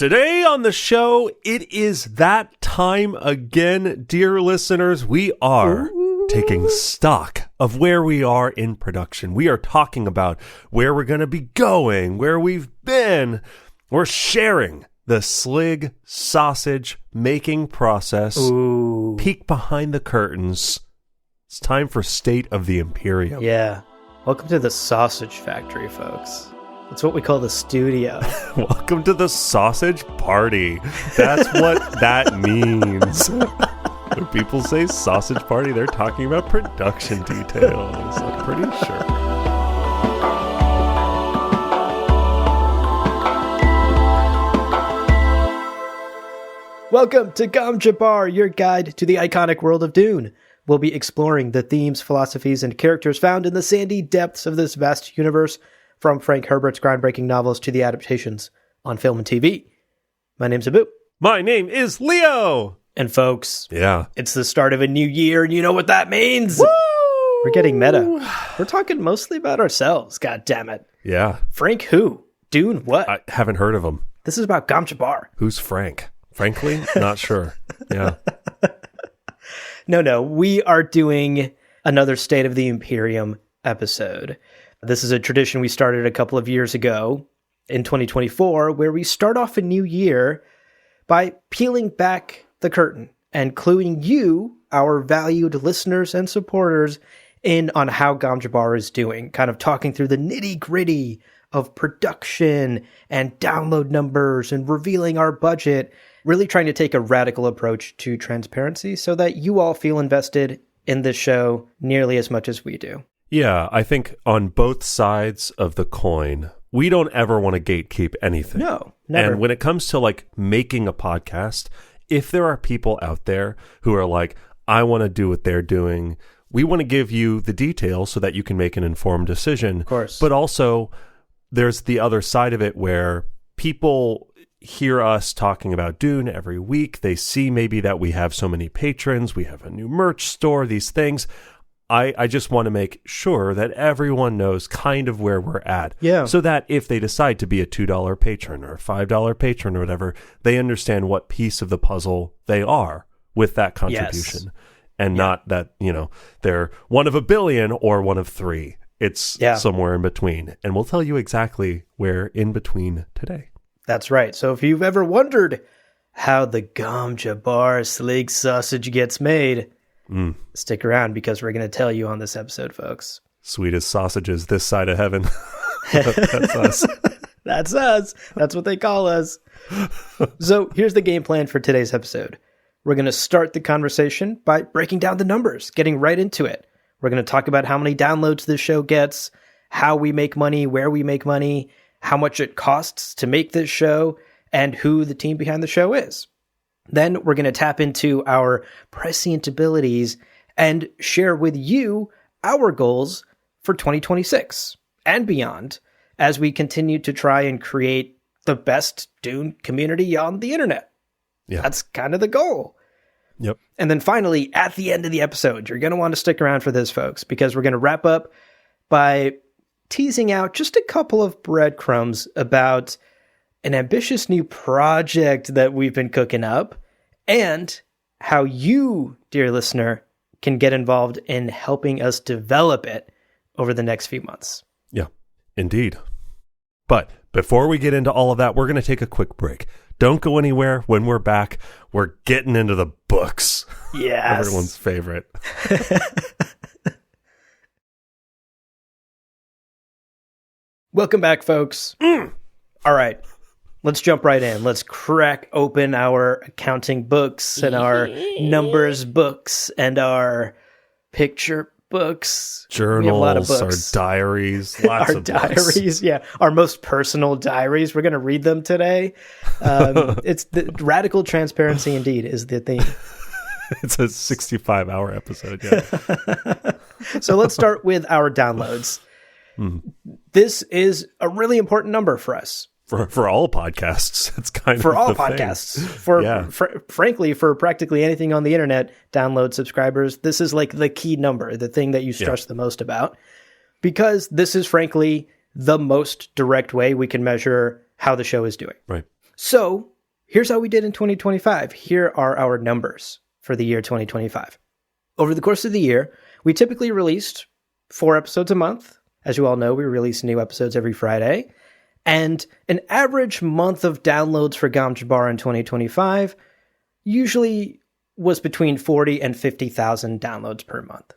Today on the show, it is that time again, dear listeners. We are taking stock of where we are in production. We are talking about where we're going to be going, where we've been. We're sharing the Slig sausage making process. Ooh. Peek behind the curtains. It's time for State of the Imperium. Yeah. Welcome to the sausage factory, folks. It's what we call the studio. Welcome to the sausage party. That's what that means. When people say sausage party, they're talking about production details. I'm pretty sure. Welcome to Gom Jabbar, your guide to the iconic world of Dune. We'll be exploring the themes, philosophies, and characters found in the sandy depths of this vast universe, from Frank Herbert's groundbreaking novels to the adaptations on film and TV. My name's Abu. My name is Leo. And folks, Yeah. it's the start of a new year, and you know what that means? Woo! We're getting meta. We're talking mostly about ourselves, god damn it. Yeah. Frank who? Dune what? I haven't heard of him. This is about Gom Jabbar. Who's Frank? Frankly, not sure. Yeah. No, we are doing another State of the Imperium episode. This is a tradition we started a couple of years ago in 2024, where we start off a new year by peeling back the curtain and cluing you, our valued listeners and supporters, in on how Gom Jabbar is doing, kind of talking through the nitty-gritty of production and download numbers and revealing our budget, really trying to take a radical approach to transparency so that you all feel invested in this show nearly as much as we do. Yeah, I think on both sides of the coin, we don't ever want to gatekeep anything. No, never. And when it comes to like making a podcast, if there are people out there who are like, I want to do what they're doing, we want to give you the details so that you can make an informed decision. Of course. But also, there's the other side of it where people hear us talking about Dune every week. They see maybe that we have so many patrons, we have a new merch store, these things. I just want to make sure that everyone knows kind of where we're at. Yeah. So that if they decide to be a $2 patron or a $5 patron or whatever, they understand what piece of the puzzle they are with that contribution. Yes. And not that, they're one of a billion or one of three. It's somewhere in between. And we'll tell you exactly where in between today. That's right. So if you've ever wondered how the Gom Jabbar Slig sausage gets made, stick around because we're going to tell you on this episode, folks. Sweetest sausages this side of heaven. That's us. That's us. That's what they call us. So here's the game plan for today's episode. We're going to start the conversation by breaking down the numbers, getting right into it. We're going to talk about how many downloads this show gets, how we make money, where we make money, how much it costs to make this show, and who the team behind the show is. Then we're going to tap into our prescient abilities and share with you our goals for 2026 and beyond as we continue to try and create the best Dune community on the internet. Yeah. That's kind of the goal. Yep. And then finally, at the end of the episode, you're going to want to stick around for this, folks, because we're going to wrap up by teasing out just a couple of breadcrumbs about an ambitious new project that we've been cooking up and how you, dear listener, can get involved in helping us develop it over the next few months. Yeah, indeed. But before we get into all of that, we're going to take a quick break. Don't go anywhere. When we're back, we're getting into the books. Yes. Everyone's favorite. Welcome back, folks. All right. Let's jump right in. Let's crack open our accounting books and our numbers books and our picture books. Journals, We have a lot of books. our diaries, lots Our of books. diaries, yeah. Our most personal diaries. We're going to read them today. It's the radical transparency indeed is the theme. It's a 65-hour episode, yeah. So let's start with our downloads. This is a really important number for us. For all podcasts, it's kind For of all the podcasts. thing. Frankly, for practically anything on the internet, download subscribers, this is like the key number, the thing that you stress the most about. Because this is frankly the most direct way we can measure how the show is doing. Right. So here's how we did in 2025. Here are our numbers for the year 2025. Over the course of the year, we typically released 4 episodes a month. As you all know, we release new episodes every Friday. And an average month of downloads for Gom Jabbar in 2025 usually was between 40 and 50,000 downloads per month,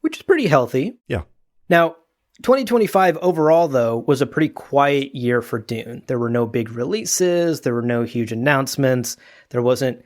which is pretty healthy. Yeah. Now, 2025 overall, though, was a pretty quiet year for Dune. There were no big releases. There were no huge announcements. There wasn't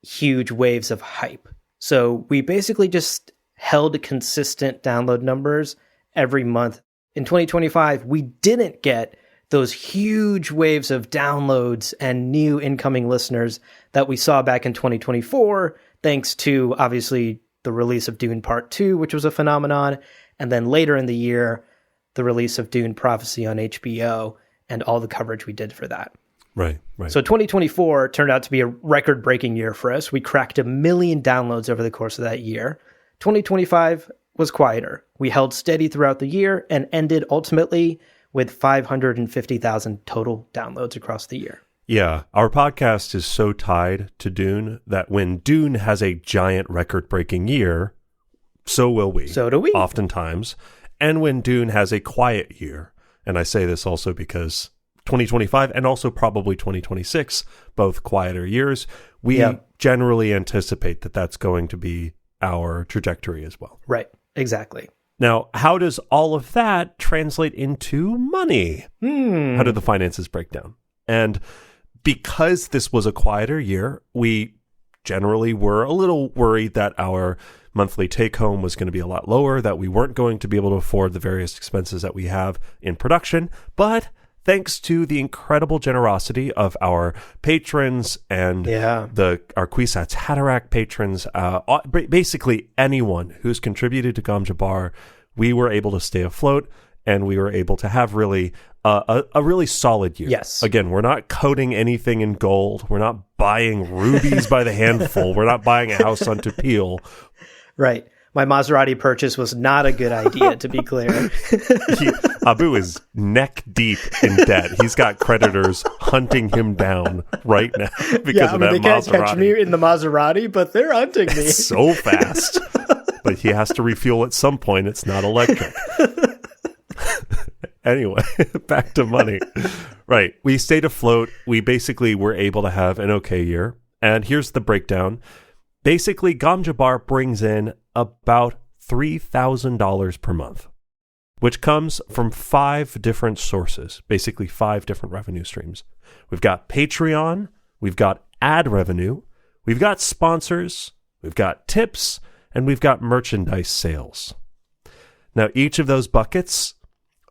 huge waves of hype. So we basically just held consistent download numbers every month. In 2025, we didn't get those huge waves of downloads and new incoming listeners that we saw back in 2024, thanks to, obviously, the release of Dune Part 2, which was a phenomenon, and then later in the year, the release of Dune Prophecy on HBO and all the coverage we did for that. Right. So 2024 turned out to be a record-breaking year for us. We cracked 1 million downloads over the course of that year. 2025 was quieter. We held steady throughout the year and ended ultimately with 550,000 total downloads across the year. Yeah, our podcast is so tied to Dune that when Dune has a giant record-breaking year, so will we. So do we. Oftentimes. And when Dune has a quiet year, and I say this also because 2025 and also probably 2026, both quieter years, we generally anticipate that that's going to be our trajectory as well. Right, exactly. Now, how does all of that translate into money? How do the finances break down? And because this was a quieter year, we generally were a little worried that our monthly take-home was going to be a lot lower, that we weren't going to be able to afford the various expenses that we have in production. But thanks to the incredible generosity of our patrons and our Kwisatz Haderach patrons, basically anyone who's contributed to Gom Jabbar, we were able to stay afloat, and we were able to have really a really solid year. Yes. Again, we're not coating anything in gold. We're not buying rubies by the handful. We're not buying a house on Peel. Right. My Maserati purchase was not a good idea, to be clear. Abu is neck deep in debt. He's got creditors hunting him down right now because of that Maserati. They can't catch me in the Maserati, but they're hunting me. It's so fast. But he has to refuel at some point. It's not electric. Anyway, back to money. Right. We stayed afloat. We basically were able to have an okay year. And here's the breakdown. Basically, Gom Jabbar brings in about $3,000 per month, which comes from 5 different sources, basically 5 different revenue streams. We've got Patreon, we've got ad revenue, we've got sponsors, we've got tips, and we've got merchandise sales. Now, each of those buckets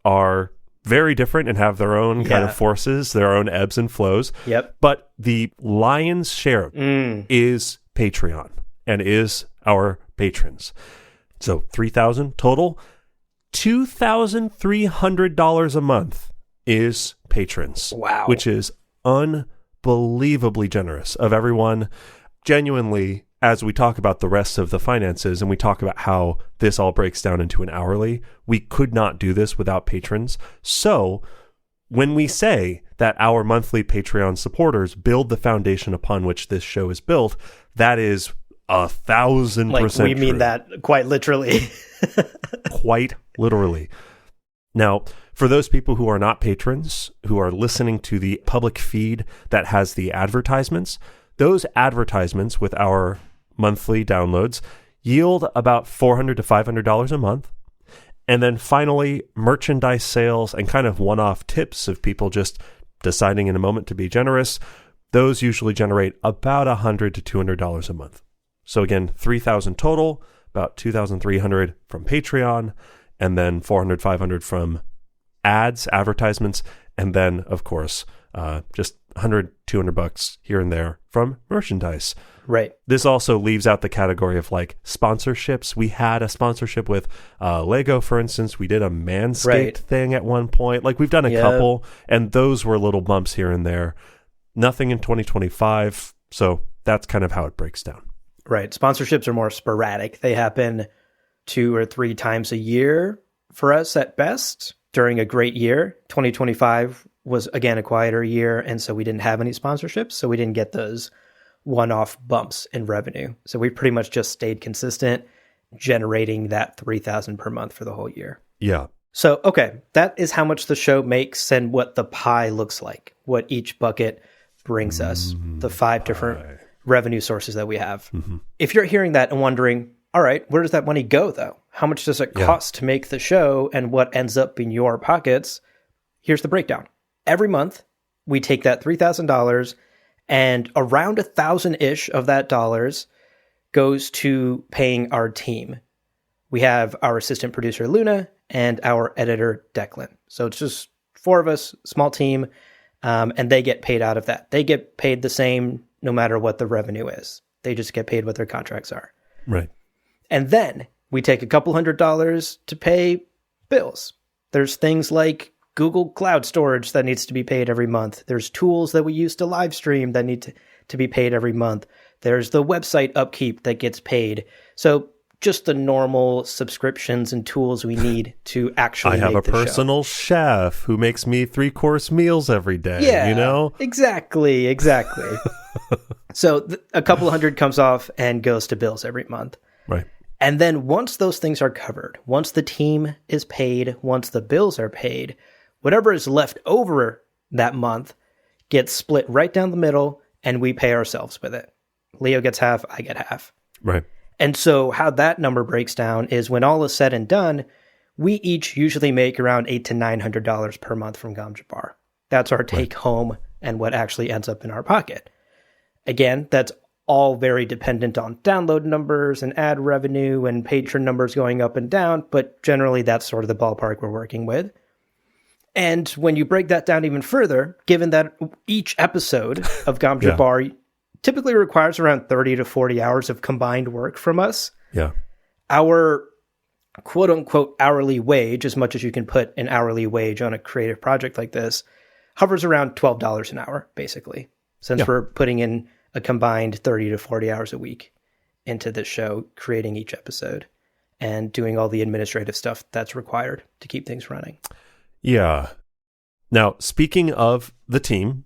are very different and have their own kind of forces, their own ebbs and flows. Yep. But the lion's share is Patreon and is our patrons. So $3,000 total. $2,300 a month is patrons. Wow. Which is unbelievably generous of everyone. Genuinely, as we talk about the rest of the finances and we talk about how this all breaks down into an hourly, we could not do this without patrons. So when we say that our monthly Patreon supporters build the foundation upon which this show is built, that is 1,000% we mean true. that quite literally. Quite literally. Now, for those people who are not patrons, who are listening to the public feed that has the advertisements, those advertisements with our monthly downloads yield about $400 to $500 a month. And then finally, merchandise sales and kind of one-off tips of people just deciding in a moment to be generous, those usually generate about $100 to $200 a month. So again, $3,000 total, about $2,300 from Patreon, and then $400, $500 from ads, advertisements, and then, of course, just $100, $200 here and there from merchandise. Right. This also leaves out the category of like sponsorships. We had a sponsorship with Lego, for instance. We did a Manscaped thing at one point. Like we've done a couple, and those were little bumps here and there. Nothing in 2025. So that's kind of how it breaks down. Right. Sponsorships are more sporadic. They happen 2 or 3 times a year for us at best during a great year. 2025 was, again, a quieter year, and so we didn't have any sponsorships, so we didn't get those one-off bumps in revenue. So we pretty much just stayed consistent, generating that $3,000 per month for the whole year. Yeah. So, okay, that is how much the show makes and what the pie looks like, what each bucket brings us, the 5 different revenue sources that we have. If you're hearing that and wondering, all right, where does that money go, though? How much does it cost to make the show, and what ends up in your pockets? Here's the breakdown. Every month, we take that $3,000, and around 1,000-ish of that dollars goes to paying our team. We have our assistant producer, Luna, and our editor, Declan. So it's just 4 of us, small team, and they get paid out of that. They get paid the same no matter what the revenue is. They just get paid what their contracts are. Right. And then we take a couple $100s to pay bills. There's things like Google Cloud storage that needs to be paid every month. There's tools that we use to live stream that need to be paid every month. There's the website upkeep that gets paid. So just the normal subscriptions and tools we need to actually I have make a personal chef who makes me 3-course meals every day, yeah, you know? Exactly. So a couple $100 comes off and goes to bills every month. Right. And then once those things are covered, once the team is paid, once the bills are paid, whatever is left over that month gets split right down the middle, and we pay ourselves with it. Leo gets half, I get half. Right. And so how that number breaks down is when all is said and done, we each usually make around $800 to $900 per month from Gom Jabbar. That's our take home and what actually ends up in our pocket. Again, that's all very dependent on download numbers and ad revenue and patron numbers going up and down, but generally that's sort of the ballpark we're working with. And when you break that down even further, given that each episode of Gom Jabbar typically requires around 30 to 40 hours of combined work from us, our quote-unquote hourly wage, as much as you can put an hourly wage on a creative project like this, hovers around $12 an hour, basically, since we're putting in a combined 30 to 40 hours a week into this show, creating each episode and doing all the administrative stuff that's required to keep things running. Yeah. Now, speaking of the team,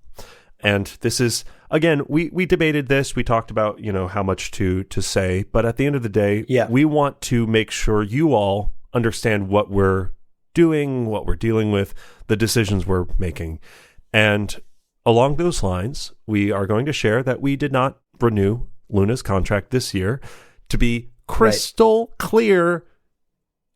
and this is, again, we debated this. We talked about, you know, how much to say. But at the end of the day, we want to make sure you all understand what we're doing, what we're dealing with, the decisions we're making. And along those lines, we are going to share that we did not renew Luna's contract this year. To be crystal clear,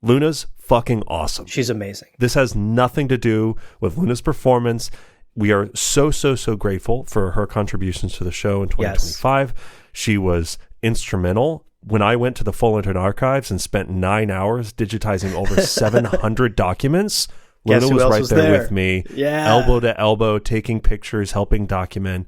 Luna's fucking awesome. She's amazing. This has nothing to do with Luna's performance. We are so grateful for her contributions to the show in 2025. She was instrumental. When I went to the Full Internet Archives and spent 9 hours digitizing over 700 documents, Luna was right there with me, elbow to elbow, taking pictures, helping document.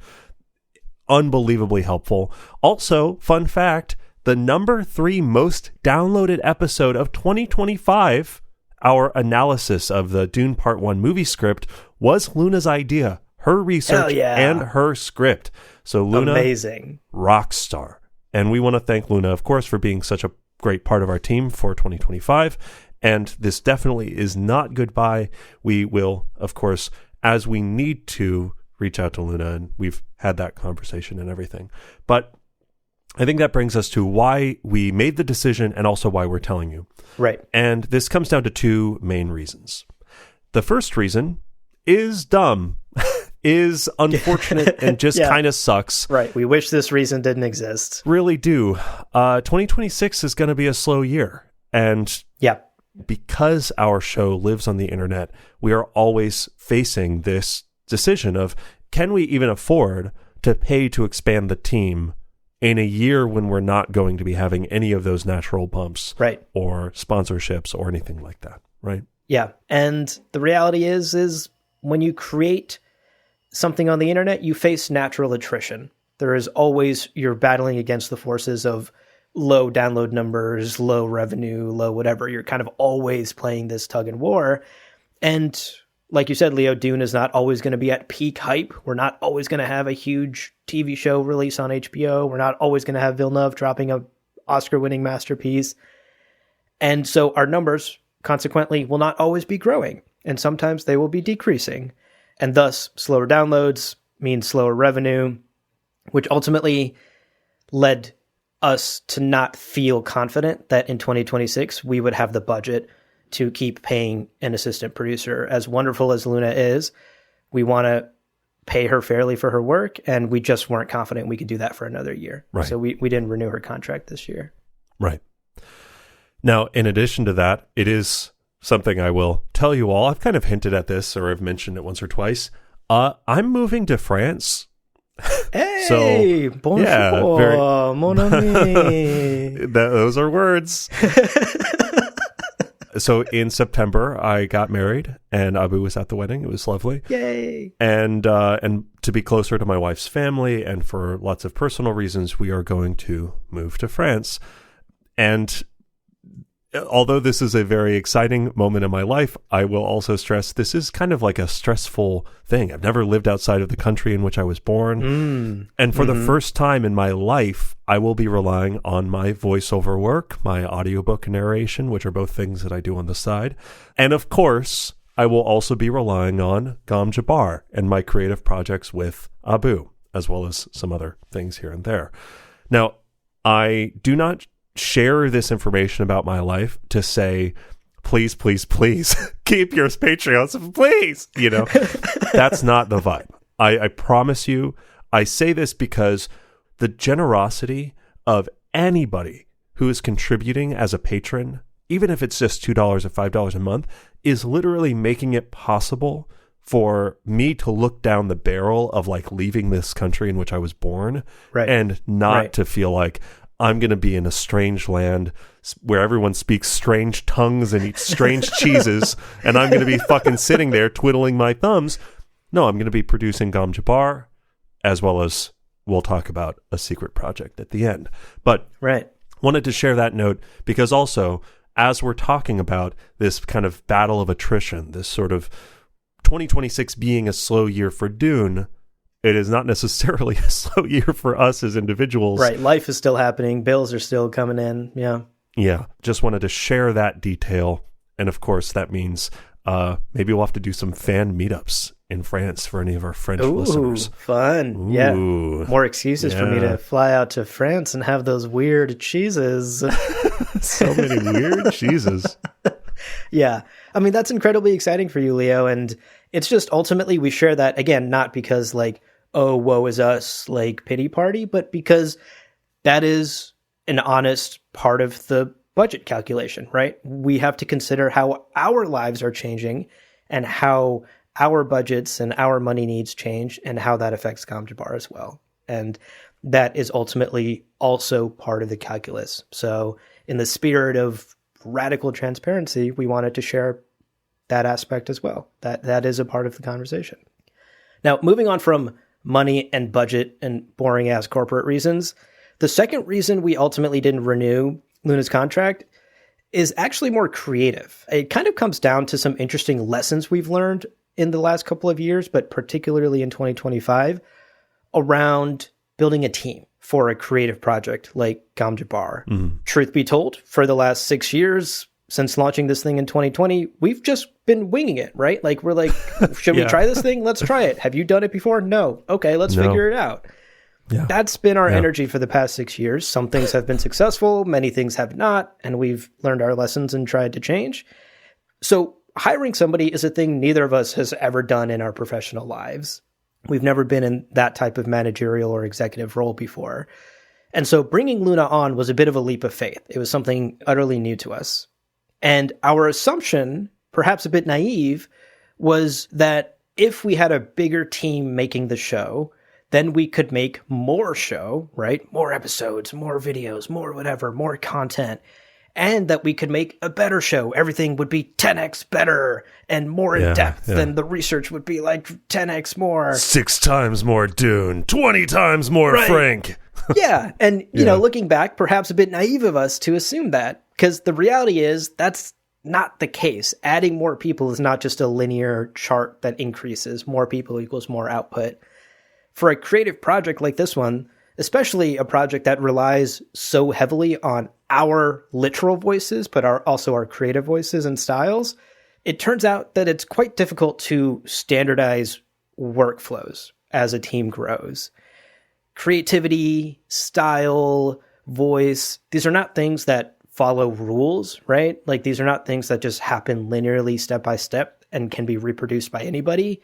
Unbelievably helpful. Also, fun fact, the number 3 most downloaded episode of 2025, our analysis of the Dune Part 1 movie script, was Luna's idea, her research, and her script. So Luna, amazing, rock star. And we want to thank Luna, of course, for being such a great part of our team for 2025. And this definitely is not goodbye. We will, of course, as we need to, reach out to Luna, and we've had that conversation and everything. But I think that brings us to why we made the decision and also why we're telling you. Right. And this comes down to 2 main reasons. The first reason is dumb, is unfortunate, and just kind of sucks. Right. We wish this reason didn't exist. Really do. 2026 is going to be a slow year. And because our show lives on the internet, we are always facing this decision of, can we even afford to pay to expand the team in a year when we're not going to be having any of those natural bumps or sponsorships or anything like that, right? Yeah. And the reality is when you create something on the internet, you face natural attrition. There is always, you're battling against the forces of low download numbers, low revenue, low whatever. You're kind of always playing this tug and war. And like you said, Leo, Dune is not always going to be at peak hype. We're not always going to have a huge TV show release on HBO. We're not always going to have Villeneuve dropping a Oscar-winning masterpiece. And so our numbers, consequently, will not always be growing. And sometimes they will be decreasing. And thus, slower downloads means slower revenue, which ultimately led us to not feel confident that in 2026 we would have the budget to keep paying an assistant producer. As wonderful as Luna is, we want to pay her fairly for her work, and we just weren't confident we could do that for another year. Right. So we didn't renew her contract this year. Right. Now, in addition to that, it is something I will tell you all. I've kind of hinted at this, or I've mentioned it once or twice. I'm moving to France. Hey, bonjour, yeah, mon ami. Those are words. So in September, I got married, and Abu was at the wedding. It was lovely. Yay! And to be closer to my wife's family, and for lots of personal reasons, we are going to move to France. And although this is a very exciting moment in my life, I will also stress this is kind of like a stressful thing. I've never lived outside of the country in which I was born. And for the first time in my life, I will be relying on my voiceover work, my audiobook narration, which are both things that I do on the side. And of course, I will also be relying on Gom Jabbar and my creative projects with Abu, as well as some other things here and there. Now, I do not share this information about my life to say, please, please, please keep your Patreons, please. You know, that's not the vibe. I promise you, I say this because the generosity of anybody who is contributing as a patron, even if it's just $2 or $5 a month, is literally making it possible for me to look down the barrel of like leaving this country in which I was born, and not to feel like I'm going to be in a strange land where everyone speaks strange tongues and eats strange cheeses, and I'm going to be fucking sitting there twiddling my thumbs. No, I'm going to be producing Gom Jabbar, as well as we'll talk about a secret project at the end. But wanted to share that note because also, as we're talking about this kind of battle of attrition, this sort of 2026 being a slow year for Dune, it is not necessarily a slow year for us as individuals. Right. Life is still happening. Bills are still coming in. Yeah. Yeah. Just wanted to share that detail. And of course, that means maybe we'll have to do some fan meetups in France for any of our French listeners. Fun. Ooh. Yeah. More excuses for me to fly out to France and have those weird cheeses. So many weird cheeses. Yeah. I mean, that's incredibly exciting for you, Leo. And it's just ultimately we share that, again, not because like, oh, woe is us, like pity party, but because that is an honest part of the budget calculation, right? We have to consider how our lives are changing and how our budgets and our money needs change and how that affects Gom Jabbar as well. And that is ultimately also part of the calculus. So in the spirit of radical transparency, we wanted to share that aspect as well. That is a part of the conversation. Now, moving on from money and budget and boring ass corporate reasons, the second reason we ultimately didn't renew Luna's contract is actually more creative. It kind of comes down to some interesting lessons we've learned in the last couple of years, but particularly in 2025, around building a team for a creative project like Gom Jabbar. Truth be told, for the last 6 years, since launching this thing in 2020, we've just been winging it, right? Like, we're like, should we try this thing? Let's try it. Have you done it before? No. Okay, let's figure it out. Yeah. That's been our energy for the past 6 years. Some things have been successful, many things have not, and we've learned our lessons and tried to change. So hiring somebody is a thing neither of us has ever done in our professional lives. We've never been in that type of managerial or executive role before. And so bringing Luna on was a bit of a leap of faith. It was something utterly new to us. And our assumption, perhaps a bit naive, was that if we had a bigger team making the show, then we could make more show, right? More episodes, more videos, more whatever, more content, and that we could make a better show. Everything would be 10x better and more in depth, and the research would be like 10x more. 6 times more Dune, 20 times more Frank. Yeah, and you know, looking back, perhaps a bit naive of us to assume that, because the reality is that's not the case. Adding more people is not just a linear chart that increases. More people equals more output. For a creative project like this one, especially a project that relies so heavily on our literal voices, but also our creative voices and styles, it turns out that it's quite difficult to standardize workflows as a team grows. Creativity, style, voice, these are not things that follow rules, right? Like these are not things that just happen linearly step by step and can be reproduced by anybody.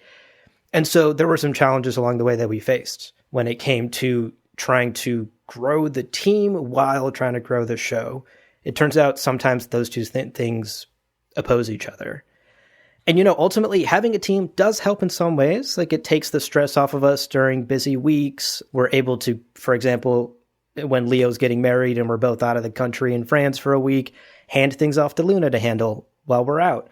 And so there were some challenges along the way that we faced when it came to trying to grow the team while trying to grow the show. It turns out sometimes those two things oppose each other. And, ultimately having a team does help in some ways. Like it takes the stress off of us during busy weeks. We're able to, for example, when Leo's getting married and we're both out of the country in France for a week, hand things off to Luna to handle while we're out.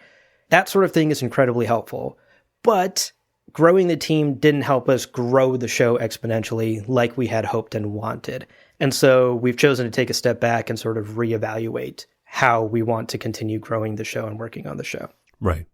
That sort of thing is incredibly helpful. But growing the team didn't help us grow the show exponentially like we had hoped and wanted. And so we've chosen to take a step back and sort of reevaluate how we want to continue growing the show and working on the show. Right.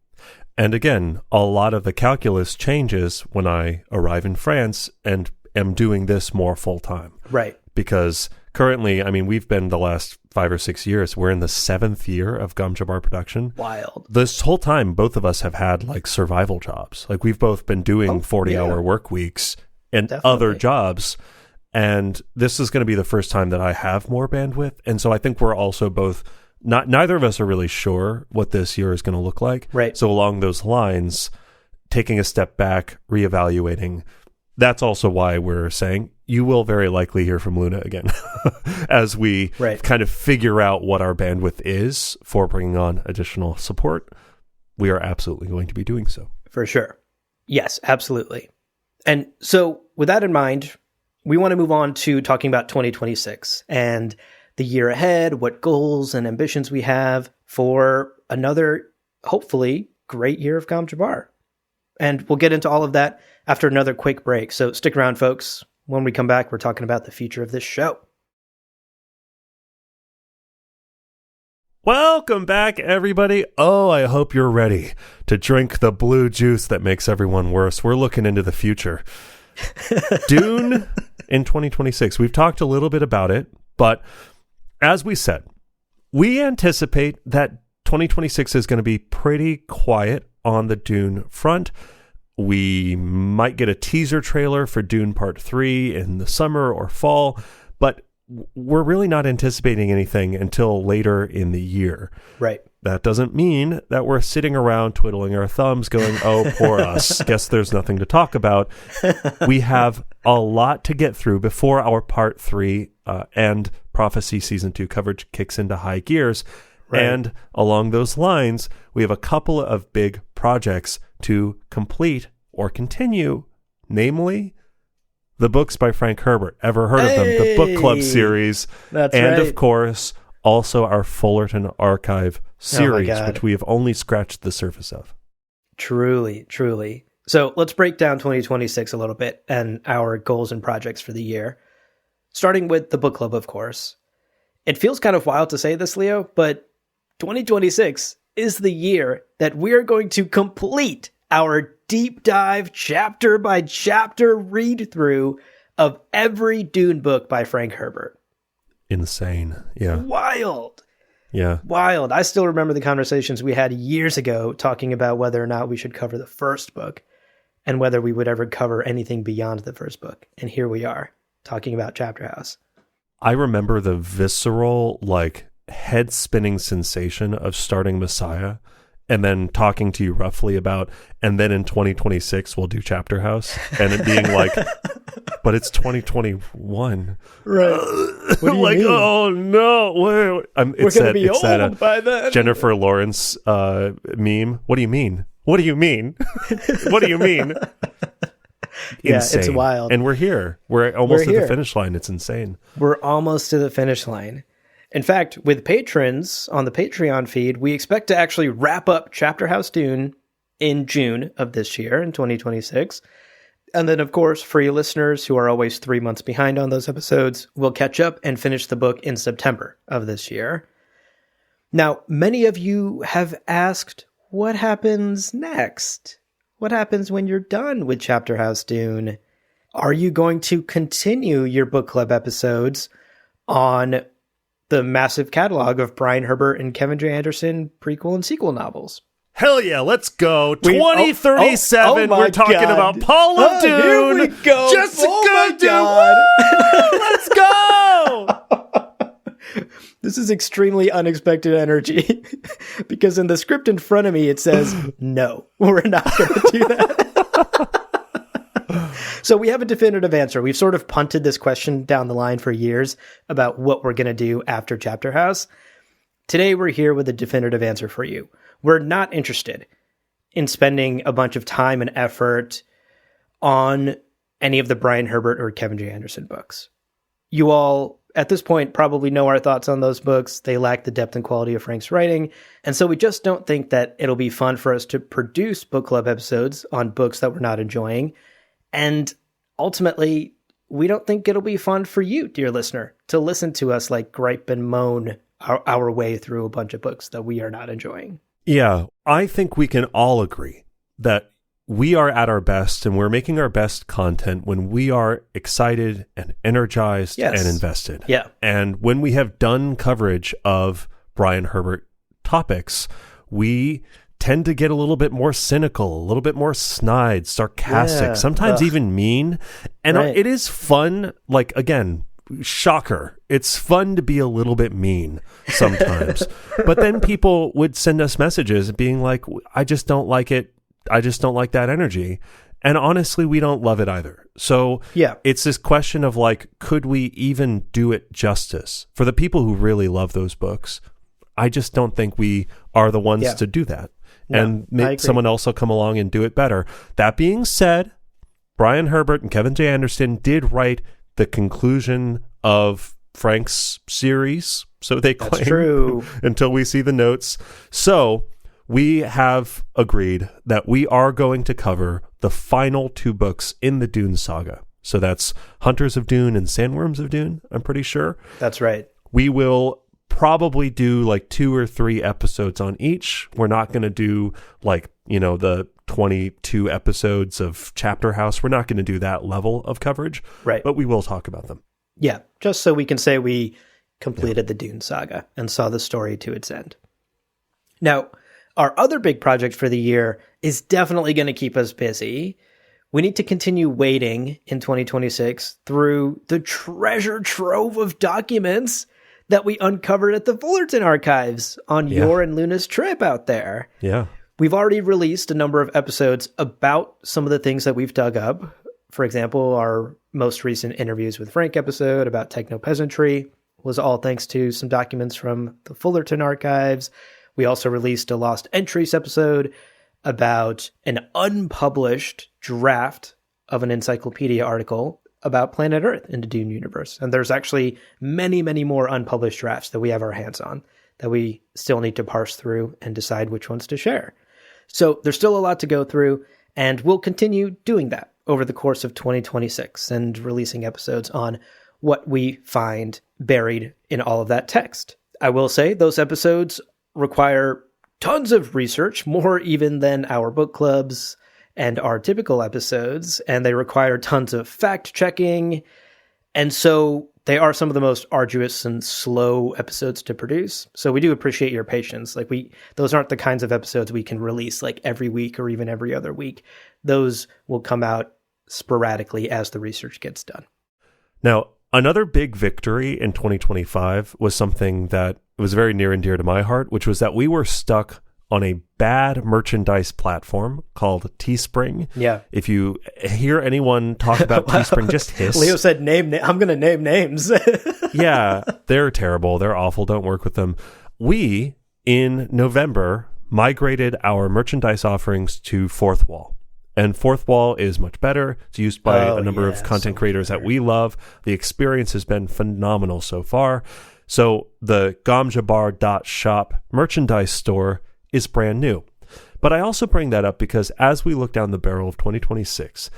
And again, a lot of the calculus changes when I arrive in France and am doing this more full time. Right. Because currently, we've been the last 5 or 6 years, we're in the 7th year of Gom Jabbar production. Wild. This whole time, both of us have had like survival jobs. Like we've both been doing 40-hour work weeks and other jobs. And this is going to be the first time that I have more bandwidth. And so I think we're also both neither of us are really sure what this year is going to look like. Right. So along those lines, taking a step back, reevaluating, that's also why we're saying you will very likely hear from Luna again as we kind of figure out what our bandwidth is for bringing on additional support. We are absolutely going to be doing so. For sure. Yes, absolutely. And so with that in mind, we want to move on to talking about 2026 and the year ahead, what goals and ambitions we have for another, hopefully, great year of Gom Jabbar. And we'll get into all of that after another quick break. So stick around, folks. When we come back, we're talking about the future of this show. Welcome back, everybody. Oh, I hope you're ready to drink the blue juice that makes everyone worse. We're looking into the future. Dune in 2026. We've talked a little bit about it, but as we said, we anticipate that 2026 is going to be pretty quiet on the Dune front. We might get a teaser trailer for Dune Part 3 in the summer or fall, but we're really not anticipating anything until later in the year. Right. That doesn't mean that we're sitting around twiddling our thumbs going, oh, poor us. Guess there's nothing to talk about. We have a lot to get through before our Part 3 and Prophecy Season 2 coverage kicks into high gears. Right. And along those lines, we have a couple of big projects to complete or continue, namely the books by Frank Herbert. Ever heard of them? The book club series. That's and right. Of course, also our Fullerton Archive series, which we have only scratched the surface of. Truly, truly. So let's break down 2026 a little bit and our goals and projects for the year. Starting with the book club, of course. It feels kind of wild to say this, Leo, but 2026 is the year that we're going to complete our deep dive chapter by chapter read through of every Dune book by Frank Herbert. Insane. Yeah. Wild. Yeah. Wild. I still remember the conversations we had years ago talking about whether or not we should cover the first book and whether we would ever cover anything beyond the first book. And here we are talking about Chapter House. I remember the visceral, head spinning sensation of starting Messiah and then talking to you roughly about, and then in 2026 we'll do Chapter House, and it being like, but it's 2021. Right. What do you mean? Oh no. We're going to be old by then. Jennifer Lawrence meme. What do you mean? What do you mean? What do you mean? Yeah, Insane. it's wild. And we're here. We're almost at the finish line. It's insane. We're almost to the finish line. In fact, with patrons on the Patreon feed, we expect to actually wrap up Chapter House Dune in June of this year, in 2026. And then, of course, for you listeners who are always 3 months behind on those episodes, we'll catch up and finish the book in September of this year. Now, many of you have asked, what happens next? What happens when you're done with Chapter House Dune? Are you going to continue your book club episodes on the massive catalog of Brian Herbert and Kevin J. Anderson prequel and sequel novels? Hell yeah, let's go. We- 2037, oh my we're talking God. about Paul of Dune. Here we go. Jessica Oh my Dune. God. Let's go. This is extremely unexpected energy because in the script in front of me, it says, no, we're not going to do that. So we have a definitive answer. We've sort of punted this question down the line for years about what we're going to do after Chapter House. Today, we're here with a definitive answer for you. We're not interested in spending a bunch of time and effort on any of the Brian Herbert or Kevin J. Anderson books. You all, at this point, probably know our thoughts on those books. They lack the depth and quality of Frank's writing, and so we just don't think that it'll be fun for us to produce book club episodes on books that we're not enjoying. And ultimately, we don't think it'll be fun for you, dear listener, to listen to us like gripe and moan our way through a bunch of books that we are not enjoying. Yeah, I think we can all agree that we are at our best and we're making our best content when we are excited and energized and invested. Yeah. And when we have done coverage of Brian Herbert topics, we tend to get a little bit more cynical, a little bit more snide, sarcastic, sometimes even mean. And it is fun, like, again, shocker. It's fun to be a little bit mean sometimes. But then people would send us messages being like, I just don't like it. I just don't like that energy. And honestly, we don't love it either. So it's this question of like, could we even do it justice? For the people who really love those books, I just don't think we are the ones to do that. No, and make someone else will come along and do it better. That being said, Brian Herbert and Kevin J. Anderson did write the conclusion of Frank's series, so they claim. That's true. Until we see the notes. So we have agreed that we are going to cover the final two books in the Dune saga. So that's Hunters of Dune and Sandworms of Dune, I'm pretty sure. That's right. We will probably do like 2 or 3 episodes on each. We're not going to do like, the 22 episodes of Chapter House. We're not going to do that level of coverage. Right. But we will talk about them. Yeah. Just so we can say we completed the Dune saga and saw the story to its end. Now, our other big project for the year is definitely going to keep us busy. We need to continue wading in 2026 through the treasure trove of documents that we uncovered at the Fullerton Archives on your and Luna's trip out there. Yeah. We've already released a number of episodes about some of the things that we've dug up. For example, our most recent interviews with Frank episode about techno-peasantry was all thanks to some documents from the Fullerton Archives. We also released a Lost Entries episode about an unpublished draft of an encyclopedia article about planet Earth in the Dune universe. And there's actually many, many more unpublished drafts that we have our hands on that we still need to parse through and decide which ones to share. So there's still a lot to go through, and we'll continue doing that over the course of 2026 and releasing episodes on what we find buried in all of that text. I will say those episodes require tons of research, more even than our book clubs and our typical episodes, and they require tons of fact-checking, and so they are some of the most arduous and slow episodes to produce. So we do appreciate your patience. Those aren't the kinds of episodes we can release like every week or even every other week. Those will come out sporadically as the research gets done. Now, another big victory in 2025 was something that was very near and dear to my heart, which was that we were stuck on a bad merchandise platform called Teespring. Yeah. If you hear anyone talk about Teespring, just hiss. Leo said, I'm going to name names. Yeah, they're terrible. They're awful. Don't work with them. We, in November, migrated our merchandise offerings to Fourth Wall. And Fourth Wall is much better. It's used by a number of content creators that we love. The experience has been phenomenal so far. So the gamjabar.shop merchandise store is brand new. But I also bring that up because as we look down the barrel of 2026,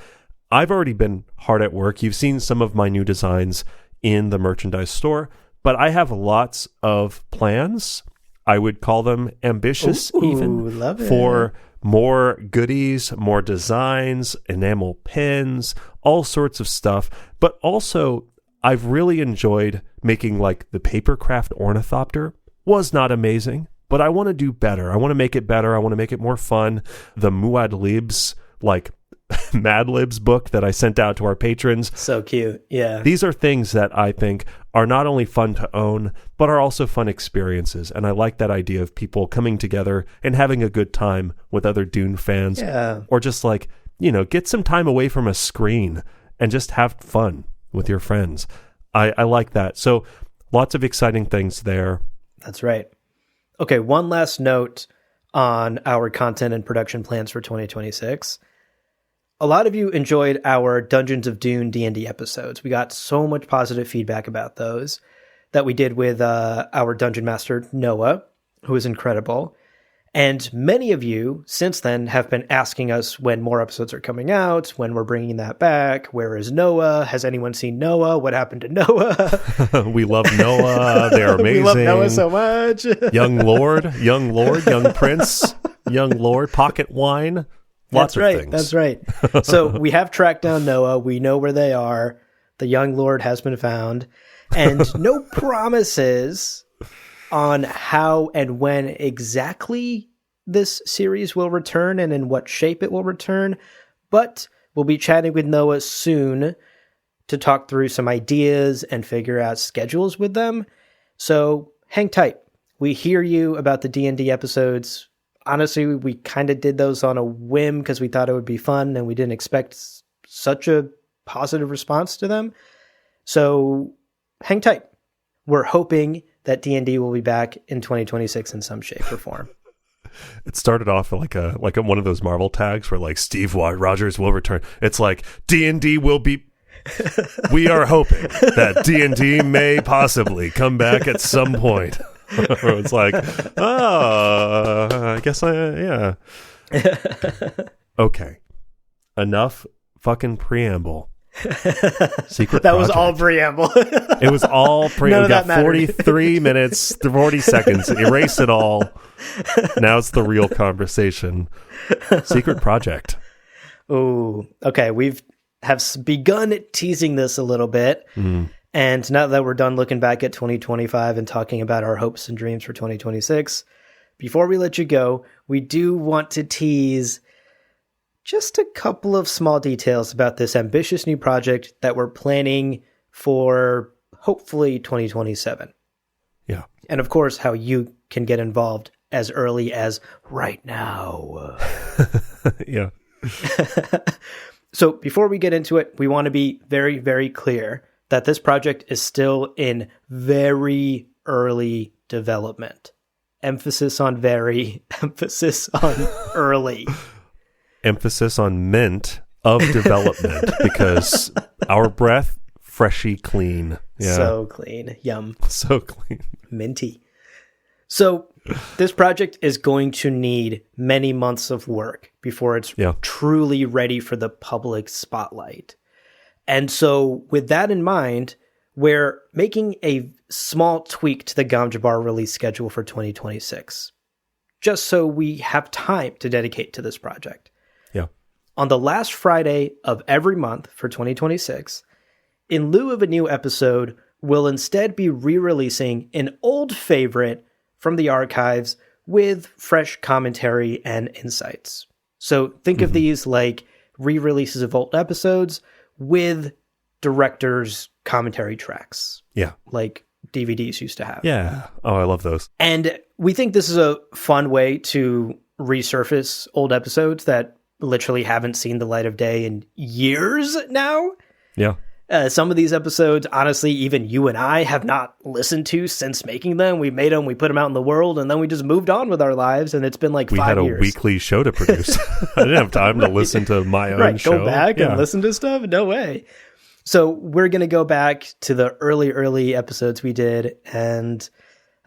I've already been hard at work. You've seen some of my new designs in the merchandise store, but I have lots of plans. I would call them ambitious for more goodies, more designs, enamel pins, all sorts of stuff. But also, I've really enjoyed making like the papercraft ornithopter. Was not amazing, but I want to do better. I want to make it better. I want to make it more fun. The Muad Libs, like Mad Libs book that I sent out to our patrons. So cute. Yeah. These are things that I think are not only fun to own, but are also fun experiences. And I like that idea of people coming together and having a good time with other Dune fans. Yeah. Or just like, get some time away from a screen and just have fun with your friends. I like that. So lots of exciting things there. That's right. Okay, one last note on our content and production plans for 2026. A lot of you enjoyed our Dungeons of Dune D&D episodes. We got so much positive feedback about those that we did with our Dungeon Master, Noah, who is incredible. And many of you since then have been asking us when more episodes are coming out, when we're bringing that back. Where is Noah? Has anyone seen Noah? What happened to Noah? We love Noah. They're amazing. We love Noah so much. Young Lord, Young Prince, Young Lord, Pocket Wine. Lots of things. That's right. So we have tracked down Noah. We know where they are. The young Lord has been found. And no promises on how and when exactly this series will return and in what shape it will return. But we'll be chatting with Noah soon to talk through some ideas and figure out schedules with them. So hang tight. We hear you about the D&D episodes. Honestly, we kind of did those on a whim because we thought it would be fun and we didn't expect such a positive response to them. So hang tight. We're hoping that D&D will be back in 2026 in some shape or form. It started off like one of those Marvel tags where like Steve Rogers will return. It's like D&D will be. We are hoping that D&D may possibly come back at some point. It's like, I guess yeah. Okay. Enough fucking preamble. Secret that project. was all preamble. It was all preamble. We got 43 minutes, 40 seconds. Erase it all. Now it's the real conversation. Secret project. Oh, okay. Have begun teasing this a little bit. And now that we're done looking back at 2025 and talking about our hopes and dreams for 2026, before we let you go, we do want to tease just a couple of small details about this ambitious new project that we're planning for hopefully 2027. Yeah. And of course, how you can get involved as early as right now. Yeah. So before we get into it, we want to be very, very clear that this project is still in very early development. Emphasis on very, emphasis on early. Emphasis on mint of development because our breath, freshy clean. Yeah. So clean. Yum. So clean. Minty. So this project is going to need many months of work before it's truly ready for the public spotlight. And so with that in mind, we're making a small tweak to the Gamjabar release schedule for 2026, just so we have time to dedicate to this project. Yeah. On the last Friday of every month for 2026, in lieu of a new episode, we'll instead be re-releasing an old favorite from the archives with fresh commentary and insights. So think of these like re-releases of old episodes with director's commentary tracks. Yeah. Like DVDs used to have. Yeah. Oh, I love those. And we think this is a fun way to resurface old episodes that literally haven't seen the light of day in years now. Yeah. Some of these episodes, honestly, even you and I have not listened to since making them. We made them, we put them out in the world, and then we just moved on with our lives, and it's been like 5 years. We had a weekly show to produce. I didn't have time to listen to my own show. Go back and listen to stuff? No way. So we're going to go back to the early episodes we did and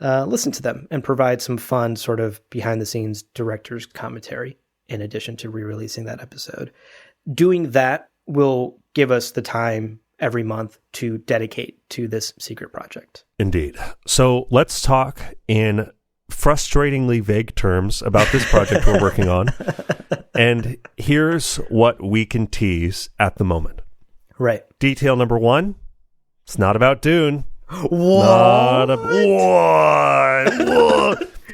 listen to them and provide some fun sort of behind-the-scenes director's commentary in addition to re-releasing that episode. Doing that will give us the time every month to dedicate to this secret project. Indeed. So let's talk in frustratingly vague terms about this project we're working on. And here's what we can tease at the moment. Right. Detail number 1, it's not about Dune. What? What?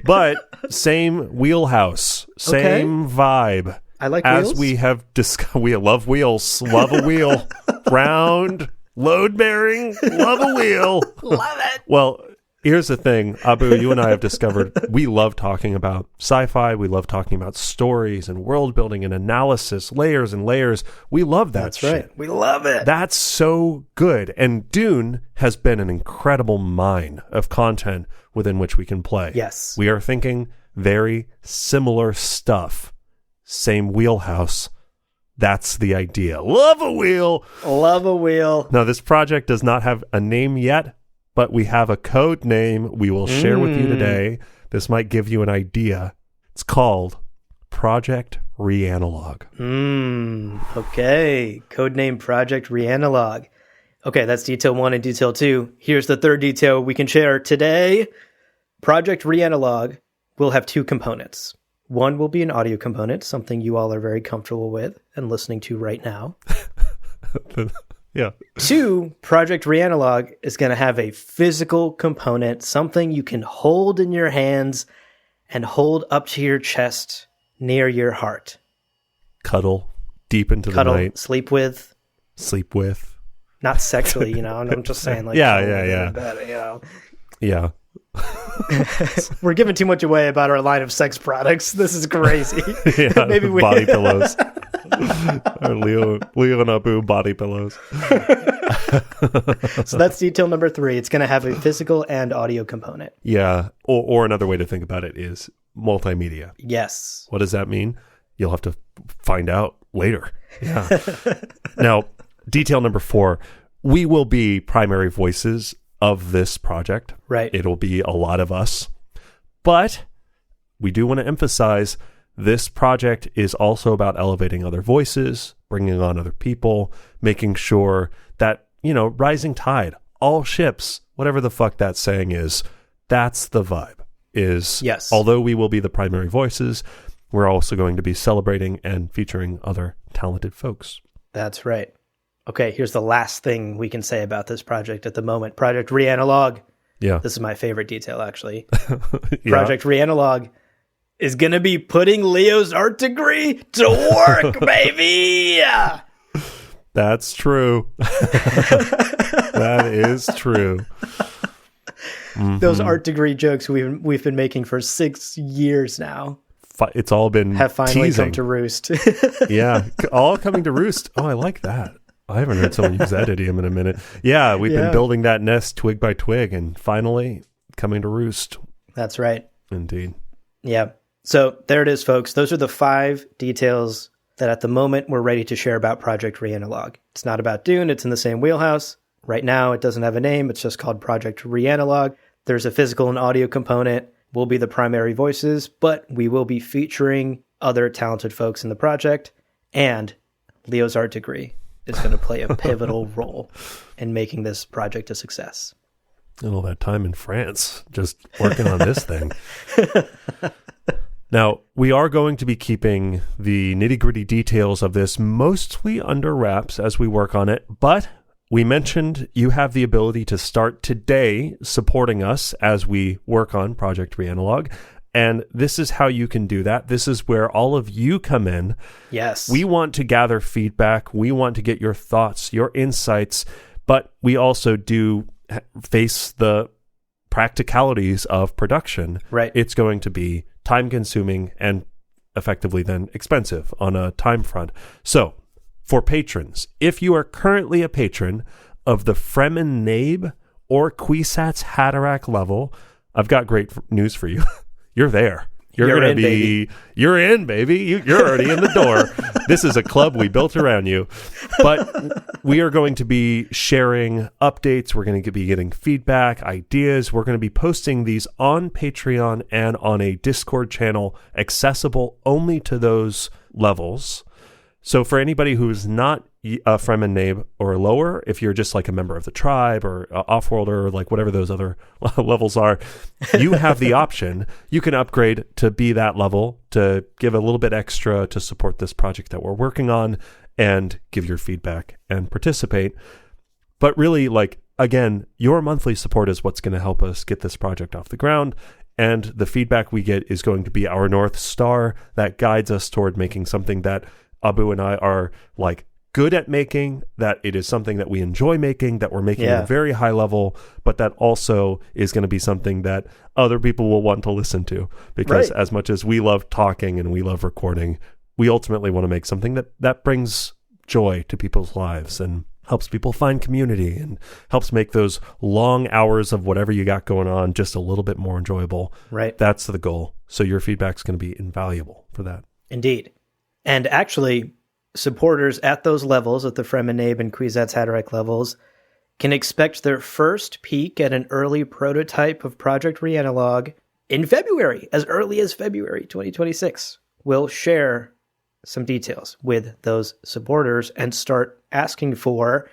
But same wheelhouse, same vibe. I like as wheels. we have discussed. We love wheels. Love a wheel. Round, load bearing. Love a wheel. Love it. Well, here's the thing, Abu. You and I have discovered we love talking about sci-fi. We love talking about stories and world building and analysis, layers and layers. We love that. That's shit. right. We love it. That's so good. And Dune has been an incredible mine of content within which we can play. Yes. We are thinking very similar stuff. Same wheelhouse. That's the idea. Love a wheel. Love a wheel. Now, this project does not have a name yet, but we have a code name we will share with you today. This might give you an idea. It's called Project Reanalog. Okay. Codename Project Reanalog. Okay, that's detail 1 and detail 2. Here's the third detail we can share today. Project Reanalog will have 2 components. One will be an audio component, something you all are very comfortable with and listening to right now. Yeah. 2, Project Reanalog is going to have a physical component, something you can hold in your hands and hold up to your chest near your heart. Cuddle deep into Cuddle, the night. sleep with. Sleep with. Not sexually, I'm just saying like... Yeah. Bed, Yeah. We're giving too much away about our line of sex products. This is crazy. Yeah, Maybe we... body pillows. Our Leo and Abu body pillows. So that's detail number 3. It's going to have a physical and audio component. Yeah. Or another way to think about it is multimedia. Yes. What does that mean? You'll have to find out later. Yeah. Now, detail number 4, we will be primary voices of this project. Right. It'll be a lot of us. But we do want to emphasize this project is also about elevating other voices, bringing on other people, making sure that, rising tide, all ships, whatever the fuck that saying is, that's the vibe. Yes. Although we will be the primary voices, we're also going to be celebrating and featuring other talented folks. That's right. Okay, here's the last thing we can say about this project at the moment. Project Reanalog. Yeah. This is my favorite detail, actually. Yeah. Project Reanalog is going to be putting Leo's art degree to work, baby! That's true. That is true. Mm-hmm. Those art degree jokes we've been making for 6 years now It's all been have finally teasing. come to roost. Yeah, all coming to roost. Oh, I like that. I haven't heard someone use that idiom in a minute. Yeah, we've been building that nest twig by twig and finally coming to roost. That's right. Indeed. Yeah. So there it is, folks. Those are the 5 details that at the moment we're ready to share about Project Reanalog. It's not about Dune. It's in the same wheelhouse. Right now, it doesn't have a name. It's just called Project Reanalog. There's a physical and audio component. We'll be the primary voices, but we will be featuring other talented folks in the project, and Leo's art degree is going to play a pivotal role in making this project a success. And all that time in France just working on this thing. Now, we are going to be keeping the nitty-gritty details of this mostly under wraps as we work on it, but we mentioned you have the ability to start today supporting us as we work on Project Reanalog, and this is how you can do that. This is where all of you come in. Yes. We want to gather feedback. We want to get your thoughts, your insights, but we also do face the practicalities of production. Right. It's going to be time-consuming and effectively then expensive on a time front. So, for patrons, if you are currently a patron of the Fremen Nabe or Kwisatz Haderach level, I've got great news for you. You're there. You're going to be, baby. You're in, baby. You're already in the door. This is a club we built around you. But we are going to be sharing updates. We're going to be getting feedback, ideas. We're going to be posting these on Patreon and on a Discord channel accessible only to those levels. So for anybody who is not a Fremen Nabe or lower, if you're just like a member of the tribe or off-worlder or like whatever those other levels are, you have the option. You can upgrade to be that level to give a little bit extra to support this project that we're working on and give your feedback and participate. But really, like, again, your monthly support is what's going to help us get this project off the ground. And the feedback we get is going to be our North Star that guides us toward making something that Abu and I are like good at making, that it is something that we enjoy making, that we're making at a very high level, but that also is going to be something that other people will want to listen to. Because as much as we love talking and we love recording, we ultimately want to make something that brings joy to people's lives and helps people find community and helps make those long hours of whatever you got going on just a little bit more enjoyable. Right. That's the goal. So your feedback's going to be invaluable for that. Indeed. And actually, supporters at those levels, at the Fremennabe and Kwisatz Haderach levels, can expect their first peek at an early prototype of Project Reanalog in February, as early as February 2026. We'll share some details with those supporters and start asking for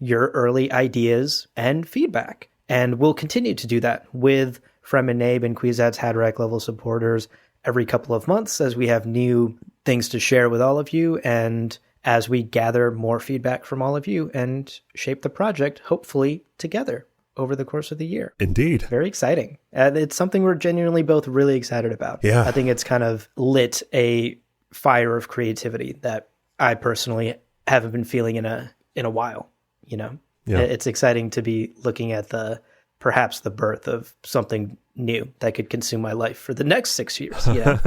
your early ideas and feedback. And we'll continue to do that with Fremennabe and Kwisatz Haderach level supporters every couple of months as we have new things to share with all of you and as we gather more feedback from all of you and shape the project, hopefully together over the course of the year. Indeed. Very exciting. It's something we're genuinely both really excited about. Yeah. I think it's kind of lit a fire of creativity that I personally haven't been feeling in a while, you know? Yeah. It's exciting to be looking at perhaps the birth of something new that could consume my life for the next 6 years, you know?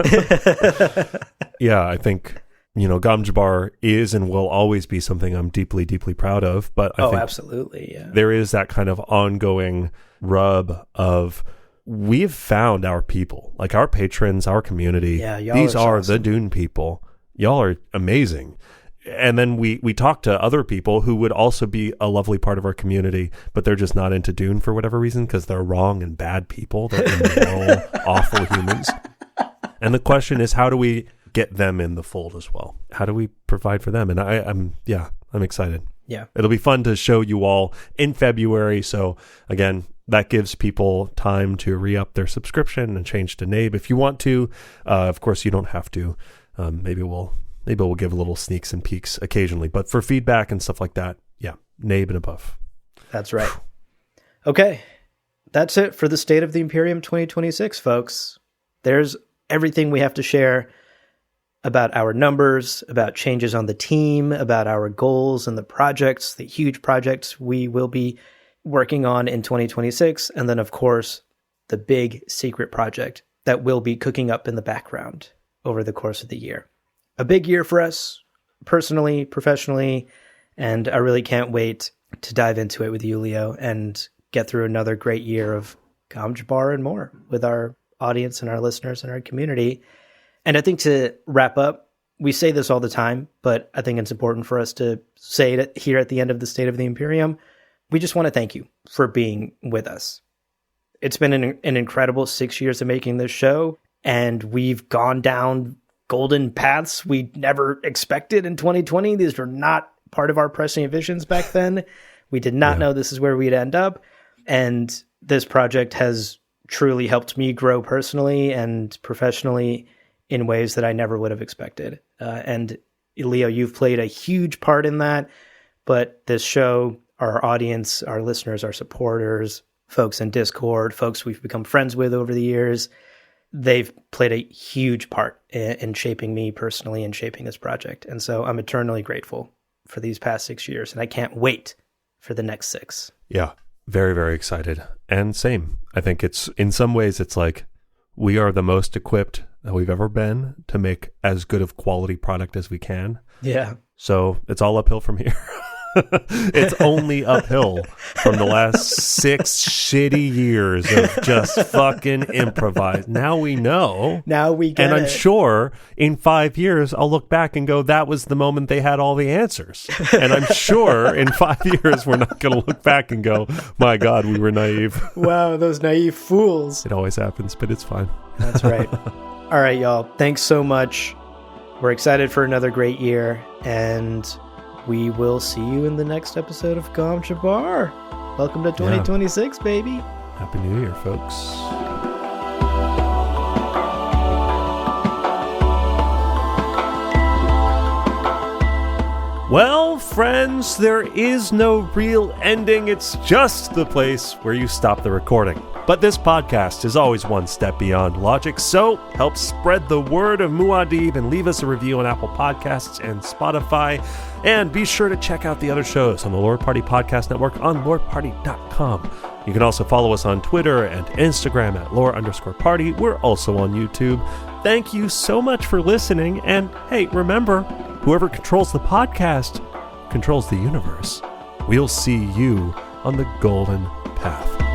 Yeah, I think, Gamjabar is and will always be something I'm deeply, deeply proud of. But I think absolutely, yeah. there is that kind of ongoing rub of we've found our people, like our patrons, our community. Yeah, y'all These are awesome. the Dune people. Y'all are amazing. And then we talk to other people who would also be a lovely part of our community, but they're just not into Dune for whatever reason because they're wrong and bad people. They're immoral, awful humans. And the question is, how do we get them in the fold as well? How do we provide for them? And I'm excited. Yeah. It'll be fun to show you all in February. So again, that gives people time to re-up their subscription and change to Nabe if you want to. Of course, you don't have to. Maybe we'll give little sneaks and peeks occasionally. But for feedback and stuff like that, yeah, Nabe and above. That's right. Okay. That's it for the State of the Imperium 2026, folks. There's everything we have to share about our numbers, about changes on the team, about our goals and the projects, the huge projects we will be working on in 2026. And then, of course, the big secret project that will be cooking up in the background over the course of the year. A big year for us, personally, professionally, and I really can't wait to dive into it with you, Leo, and get through another great year of Gamjabar and more with our audience and our listeners and our community. And I think to wrap up, we say this all the time, but I think it's important for us to say it here at the end of the State of the Imperium. We just want to thank you for being with us. It's been an incredible 6 years of making this show, and we've gone down golden paths we never expected in 2020. These were not part of our prescient visions back then. We did not know this is where we'd end up. And this project has truly helped me grow personally and professionally in ways that I never would have expected. And Leo, you've played a huge part in that. But this show, our audience, our listeners, our supporters, folks in Discord, folks we've become friends with over the years, they've played a huge part in shaping me personally and shaping this project. And so I'm eternally grateful for these past 6 years. And I can't wait for the next 6. Yeah, very, very excited. And same. I think in some ways, it's like we are the most equipped that we've ever been to make as good of quality product as we can. Yeah. So it's all uphill from here. It's only uphill from the last 6 shitty years of just fucking improvise. Now we know. Now we get it. And I'm it. sure in 5 years, I'll look back and go, that was the moment they had all the answers. And I'm sure in 5 years, we're not going to look back and go, my God, we were naive. Wow, those naive fools. It always happens, but it's fine. That's right. All right, y'all. Thanks so much. We're excited for another great year, and we will see you in the next episode of Gamjabar. Welcome to 2026, baby. Happy New Year, folks. Well, friends, there is no real ending. It's just the place where you stop the recording. But this podcast is always one step beyond logic, so help spread the word of Muad'Dib and leave us a review on Apple Podcasts and Spotify. And be sure to check out the other shows on the Lore Party Podcast Network on loreparty.com. You can also follow us on Twitter and Instagram at lore_party. We're also on YouTube. Thank you so much for listening. And hey, remember, whoever controls the podcast controls the universe. We'll see you on the golden path.